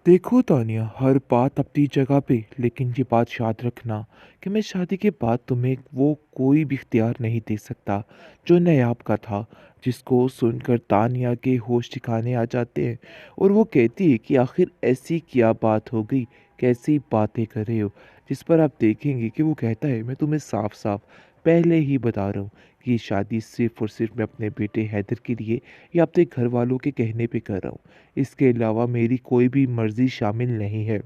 देखो तानिया, हर बात अपनी जगह पे, लेकिन ये बात याद रखना कि मैं शादी के बाद तुम्हें वो कोई भी इख्तियार नहीं दे सकता जो नायाब का था, जिसको सुनकर तानिया के होश ठिकाने आ जाते हैं। और वो कहती है कि आखिर ऐसी क्या बात हो गई, कैसी बातें कर रहे हो। जिस पर आप देखेंगे कि वो कहता है, मैं तुम्हें साफ साफ पहले ही बता रहा हूँ कि ये शादी सिर्फ और सिर्फ मैं अपने बेटे हैदर के लिए या अपने घर वालों के कहने पे कर रहा हूँ। इसके अलावा मेरी कोई भी मर्ज़ी शामिल नहीं है।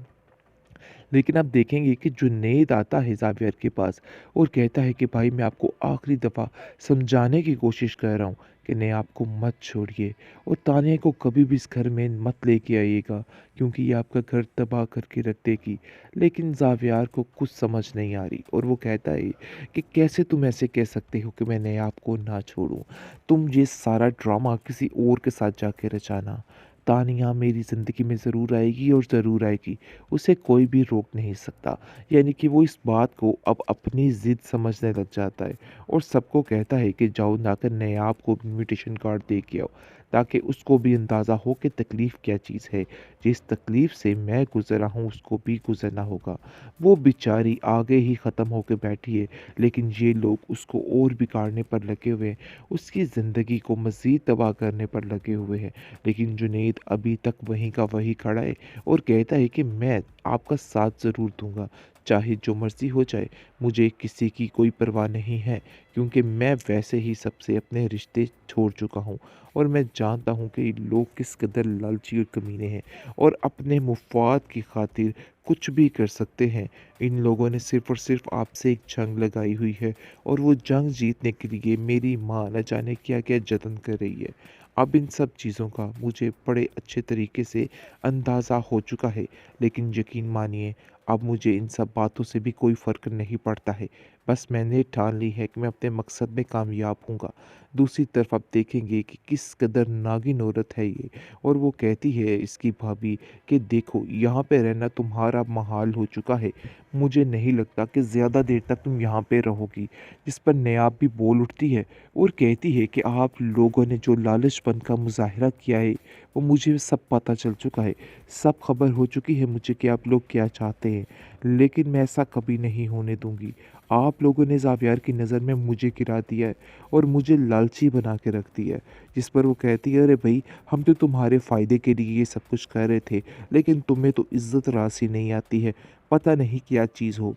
लेकिन आप देखेंगे कि जुनैद आता है ज़ावियर के पास और कहता है कि भाई, मैं आपको आखिरी दफ़ा समझाने की कोशिश कर रहा हूँ कि नयाब को मत छोड़िए और तानिया को कभी भी इस घर में मत लेके आइएगा, क्योंकि ये आपका घर तबाह करके रख देगी। लेकिन ज़ावियार को कुछ समझ नहीं आ रही और वो कहता है कि कैसे तुम ऐसे कह सकते हो कि मैं नयाब को ना छोड़ूं। तुम ये सारा ड्रामा किसी और के साथ जाके रचाना। तानिया मेरी ज़िंदगी में ज़रूर आएगी और ज़रूर आएगी, उसे कोई भी रोक नहीं सकता। यानी कि वो इस बात को अब अपनी ज़िद समझने लग जाता है और सबको कहता है कि जाओ जाकर नयाब को इन्विटेशन कार्ड दे के आओ, ताकि उसको भी अंदाज़ा हो कि तकलीफ़ क्या चीज़ है। जिस तकलीफ़ से मैं गुज़रा हूँ उसको भी गुज़रना होगा। वो बेचारी आगे ही ख़त्म होके बैठी है, लेकिन ये लोग उसको और बिगाड़ने पर लगे हुए हैं, उसकी ज़िंदगी को मज़ीद तबाह करने पर लगे हुए हैं। लेकिन जुनैद अभी तक वहीं का वहीं खड़ा है और कहता है कि मैं आपका साथ ज़रूर दूँगा, चाहे जो मर्ज़ी हो जाए। मुझे किसी की कोई परवाह नहीं है, क्योंकि मैं वैसे ही सबसे अपने रिश्ते छोड़ चुका हूँ और मैं जानता हूँ कि लोग किस कदर लालची और कमीने हैं और अपने मुफ़ाद की खातिर कुछ भी कर सकते हैं। इन लोगों ने सिर्फ़ और सिर्फ़ आपसे एक जंग लगाई हुई है और वो जंग जीतने के लिए मेरी माँ न जाने क्या-क्या जतन कर रही है। अब इन सब चीज़ों का मुझे बड़े अच्छे तरीके से अंदाज़ा हो चुका है, लेकिन यकीन मानिए, अब मुझे इन सब बातों से भी कोई फ़र्क नहीं पड़ता है। बस मैंने ठान ली है कि मैं अपने मकसद में कामयाब होऊँगा। दूसरी तरफ आप देखेंगे कि किस कदर नागिन औरत है ये, और वो कहती है इसकी भाभी कि देखो, यहाँ पे रहना तुम्हारा महाल हो चुका है। मुझे नहीं लगता कि ज़्यादा देर तक तुम यहाँ पे रहोगी। जिस पर नायाब भी बोल उठती है और कहती है कि आप लोगों ने जो लालचपन का मुज़ाहिरा किया है, वो मुझे सब पता चल चुका है। सब खबर हो चुकी है मुझे कि आप लोग क्या चाहते हैं, लेकिन मैं ऐसा कभी नहीं होने दूँगी। आप लोगों ने ज़ावियार की नज़र में मुझे गिरा दिया है और मुझे लालची बना के रख दिया है। जिस पर वो कहती है, अरे भई, हम तो तुम्हारे फ़ायदे के लिए ये सब कुछ कर रहे थे, लेकिन तुम्हें तो इज़्ज़त रासी नहीं आती है। पता नहीं क्या चीज़ हो।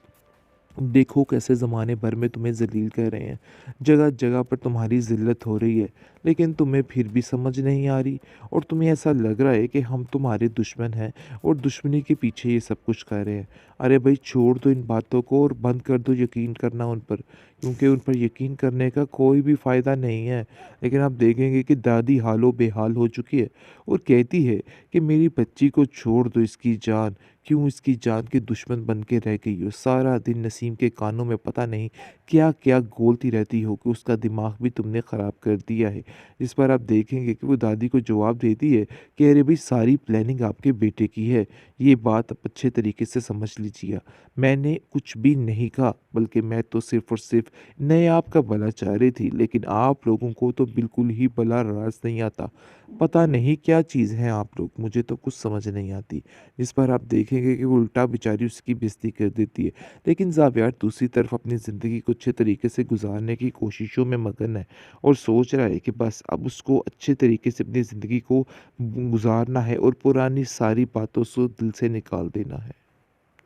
देखो कैसे ज़माने भर में तुम्हें ज़लील कर रहे हैं। जगह-जगह पर तुम्हारी ज़िल्लत हो रही है, लेकिन तुम्हें फिर भी समझ नहीं आ रही और तुम्हें ऐसा लग रहा है कि हम तुम्हारे दुश्मन हैं और दुश्मनी के पीछे ये सब कुछ कर रहे हैं। अरे भई, छोड़ दो इन बातों को और बंद कर दो यकीन करना उन पर, क्योंकि उन पर यकीन करने का कोई भी फ़ायदा नहीं है। लेकिन आप देखेंगे कि दादी हालो-बेहाल हो चुकी है और कहती है कि मेरी बच्ची को छोड़ दो, इसकी जान क्यों इसकी जान के दुश्मन बन के रह गई हो? सारा दिन नसीम के कानों में पता नहीं क्या-क्या घोलती रहती हो कि उसका दिमाग भी तुमने ख़राब कर दिया है। इस पर आप देखेंगे कि वो दादी को जवाब देती है कि अरे भई, सारी प्लानिंग आपके बेटे की है। ये बात आप अच्छे तरीके से समझ लीजिए। मैंने कुछ भी नहीं कहा, बल्कि मैं तो सिर्फ़ और सिर्फ़ नायाब का भला चाह रही थी, लेकिन आप लोगों को तो बिल्कुल ही भला रास नहीं आता। पता नहीं क्या चीज़ हैं आप लोग, मुझे तो कुछ समझ नहीं आती। इस पर आप देखेंगे कि वो उल्टा बेचारी उसकी बेइज़्ज़ती कर देती है। लेकिन ज़ावियार दूसरी तरफ अपनी ज़िंदगी को अच्छे तरीके से गुज़ारने की कोशिशों में मगन है और सोच रहा है कि बस अब उसको अच्छे तरीके से अपनी ज़िंदगी को गुज़ारना है और पुरानी सारी बातों से दिल से निकाल देना है।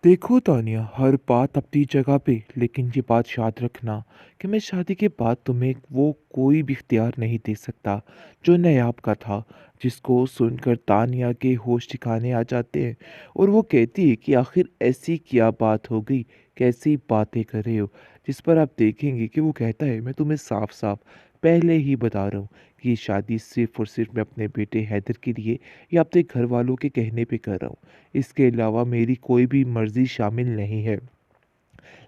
देखो तानिया, हर बात अपनी जगह पे, लेकिन ये बात याद रखना कि मैं शादी के बाद तुम्हें वो कोई भी इख्तियार नहीं दे सकता जो नायाब का था, जिसको सुनकर तानिया के होश ठिकाने आ जाते हैं और वो कहती है कि आखिर ऐसी क्या बात हो गई, कैसी बातें कर रहे हो। जिस पर आप देखेंगे कि वो कहता है, मैं तुम्हें साफ साफ पहले ही बता रहा हूँ कि ये शादी सिर्फ और सिर्फ मैं अपने बेटे हैदर के लिए या अपने घर वालों के कहने पे कर रहा हूँ। इसके अलावा मेरी कोई भी मर्ज़ी शामिल नहीं है।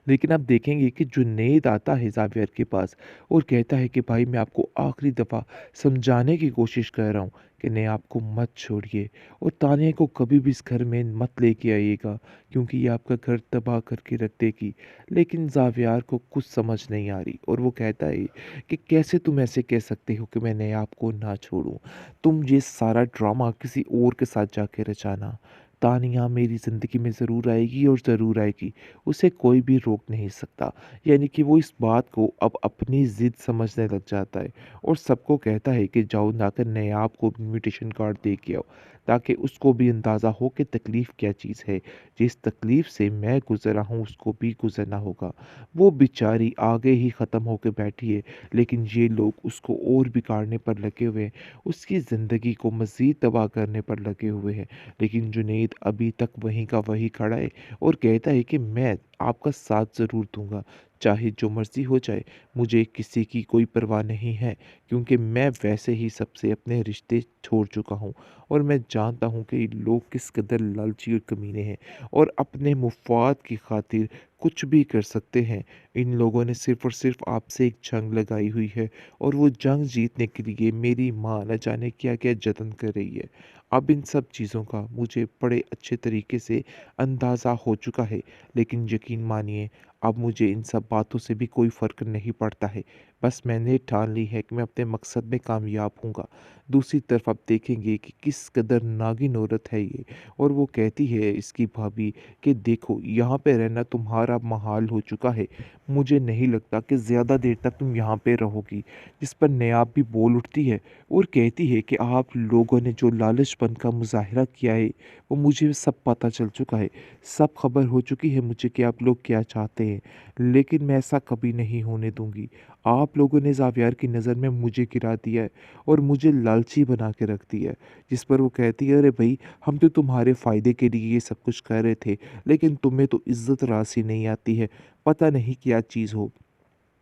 लेकिन आप देखेंगे कि जुनैद आता है ज़ावियर के पास और कहता है कि भाई, मैं आपको आखिरी दफ़ा समझाने की कोशिश कर रहा हूँ कि नयाब को मत छोड़िए और तानिया को कभी भी इस घर में मत लेके आइएगा, क्योंकि ये आपका घर तबाह करके रख देगी। लेकिन ज़ावियार को कुछ समझ नहीं आ रही और वो कहता है कि कैसे तुम ऐसे कह सकते हो कि मैं नयाब को ना छोड़ूं। तुम ये सारा ड्रामा किसी और के साथ जाके रचाना। तानिया मेरी ज़िंदगी में ज़रूर आएगी और ज़रूर आएगी, उसे कोई भी रोक नहीं सकता। यानी कि वो इस बात को अब अपनी ज़िद समझने लग जाता है और सबको कहता है कि जाओ जाकर नायाब को इन्विटेशन कार्ड दे के आओ, ताकि उसको भी अंदाज़ा हो कि तकलीफ़ क्या चीज़ है। जिस तकलीफ़ से मैं गुज़रा हूँ उसको भी गुज़रना होगा। वो बेचारी आगे ही ख़त्म होके बैठी है, लेकिन ये लोग उसको और बिगाड़ने पर लगे हुए हैं, उसकी ज़िंदगी को मज़ीद तबाह करने पर लगे हुए हैं। लेकिन जुनैद अभी तक वहीं का वहीं खड़ा है और कहता है कि मैं आपका साथ ज़रूर दूँगा, चाहे जो मर्ज़ी हो जाए, मुझे किसी की कोई परवाह नहीं है, क्योंकि मैं वैसे ही सबसे अपने रिश्ते छोड़ चुका हूँ और मैं जानता हूँ कि लोग किस कदर लालची और कमीने हैं और अपने मुफ़ाद की खातिर कुछ भी कर सकते हैं। इन लोगों ने सिर्फ़ और सिर्फ़ आपसे एक जंग लगाई हुई है और वो जंग जीतने के लिए मेरी माँ न जाने क्या-क्या जतन कर रही है। अब इन सब चीज़ों का मुझे बड़े अच्छे तरीके से अंदाज़ा हो चुका है, लेकिन यकीन मानिए अब मुझे इन सब बातों से भी कोई फ़र्क नहीं पड़ता है। बस मैंने ठान ली है कि मैं अपने मकसद में कामयाब होऊँगा। दूसरी तरफ आप देखेंगे कि किस कदर नागिन औरत है ये और वो कहती है इसकी भाभी कि देखो यहाँ पे रहना तुम्हारा महाल हो चुका है। मुझे नहीं लगता कि ज़्यादा देर तक तुम यहाँ पे रहोगी। जिस पर नेहाब भी बोल उठती है और कहती है कि आप लोगों ने जो लालचपन का मुज़ाहिरा किया है, वो मुझे सब पता चल चुका है। सब खबर हो चुकी है मुझे कि आप लोग क्या चाहते हैं, लेकिन मैं ऐसा कभी नहीं होने दूँगी। आप लोगों ने ज़ावियार की नज़र में मुझे गिरा दिया है और मुझे लालची बना के रख दिया है। जिस पर वो कहती है, "अरे भई, हम तो तुम्हारे फ़ायदे के लिए ये सब कुछ कर रहे थे, लेकिन तुम्हें तो इज़्ज़त रास ही नहीं आती है। पता नहीं क्या चीज़ हो।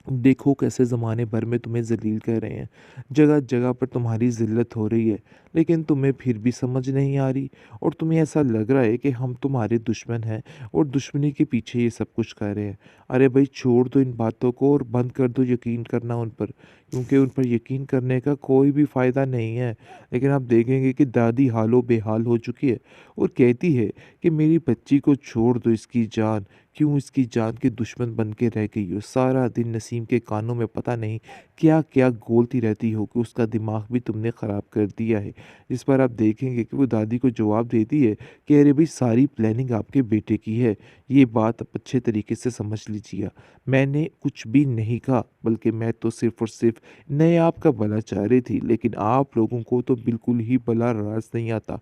देखो कैसे ज़माने भर में तुम्हें ज़लील कर रहे हैं। जगह-जगह पर तुम्हारी ज़िल्लत हो रही है, लेकिन तुम्हें फिर भी समझ नहीं आ रही और तुम्हें ऐसा लग रहा है कि हम तुम्हारे दुश्मन हैं और दुश्मनी के पीछे ये सब कुछ कर रहे हैं। अरे भई छोड़ दो इन बातों को और बंद कर दो यकीन करना उन पर, क्योंकि उन पर यकीन करने का कोई भी फ़ायदा नहीं है। लेकिन आप देखेंगे कि दादी हालो-बेहाल हो चुकी है और कहती है कि मेरी बच्ची को छोड़ दो इसकी जान, क्यों इसकी जान के दुश्मन बन के रह गई हो? सारा दिन नसीम के कानों में पता नहीं क्या-क्या घोलती रहती हो कि उसका दिमाग भी तुमने ख़राब कर दिया है। इस पर आप देखेंगे कि वो दादी को जवाब देती है कि अरे भई सारी प्लानिंग आपके बेटे की है। ये बात आप अच्छे तरीके से समझ लीजिए। मैंने कुछ भी नहीं कहा, बल्कि मैं तो सिर्फ़ और सिर्फ़ नए आपका भला चाह रही थी, लेकिन आप लोगों को तो बिल्कुल ही भला रास नहीं आता।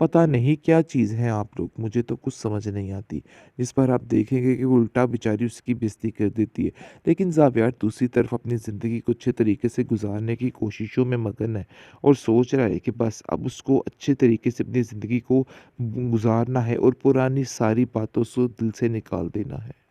पता नहीं क्या चीज़ हैं आप लोग, मुझे तो कुछ समझ नहीं आती। इस पर आप देखेंगे कि वो उल्टा बेचारी उसकी बेइज़्ज़ती कर देती है। लेकिन ज़ावियार दूसरी तरफ अपनी ज़िंदगी को अच्छे तरीके से गुज़ारने की कोशिशों में मगन है और सोच रहा है कि बस अब उसको अच्छे तरीके से अपनी ज़िंदगी को गुज़ारना है और पुरानी सारी बातों से दिल से निकाल देना है।